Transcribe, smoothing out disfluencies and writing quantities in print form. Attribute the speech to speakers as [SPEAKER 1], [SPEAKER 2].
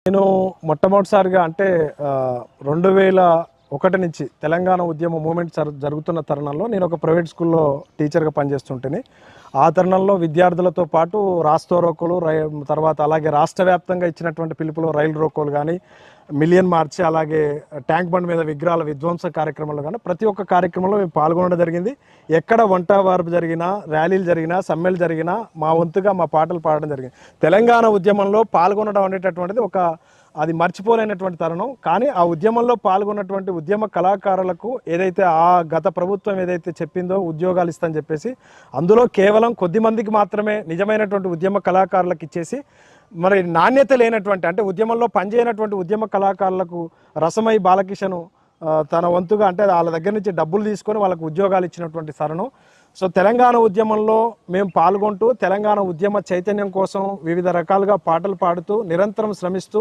[SPEAKER 1] నేను మొట్టమొదటిసారిగా అంటే 2001 నుంచి తెలంగాణ ఉద్యమ మూమెంట్ జరుగుతున్న తరుణంలో నేను ఒక ప్రైవేట్ స్కూల్లో టీచర్గా పనిచేస్తుంటేనే ఆ తరుణంలో విద్యార్థులతో పాటు రాస్తా రోకోలు తర్వాత అలాగే రాష్ట్ర వ్యాప్తంగా ఇచ్చినటువంటి పిలుపులో రైలు రోకోలు కానీ మిలియన్ మార్చ్ అలాగే ట్యాంక్ బండ్ మీద విగ్రహాల విధ్వంస కార్యక్రమాలు కానీ ప్రతి ఒక్క కార్యక్రమంలో మేము పాల్గొనడం జరిగింది. ఎక్కడ వంట వార్పు జరిగినా, ర్యాలీలు జరిగినా, సమ్మెలు జరిగినా మా వంతుగా మా పాటలు పాడడం జరిగింది. తెలంగాణ ఉద్యమంలో పాల్గొనడం అనేటటువంటిది అది మర్చిపోలేనటువంటి తరుణం. కానీ ఆ ఉద్యమంలో పాల్గొన్నటువంటి ఉద్యమ కళాకారులకు ఏదైతే ఆ గత ప్రభుత్వం ఏదైతే చెప్పిందో ఉద్యోగాలు ఇస్తామని చెప్పేసి అందులో కేవలం కొద్ది మందికి మాత్రమే నిజమైనటువంటి ఉద్యమ కళాకారులకు ఇచ్చేసి మరి నాణ్యత లేనటువంటి అంటే ఉద్యమంలో పనిచేయనటువంటి ఉద్యమ కళాకారులకు రసమై బాలకిషన్ తన వంతుగా అంటే వాళ్ళ దగ్గర నుంచి డబ్బులు తీసుకొని వాళ్ళకు ఉద్యోగాలు ఇచ్చినటువంటి తరుణం. సో తెలంగాణ ఉద్యమంలో మేము పాల్గొంటూ తెలంగాణ ఉద్యమ చైతన్యం కోసం వివిధ రకాలుగా పాటలు పాడుతూ నిరంతరం శ్రమిస్తూ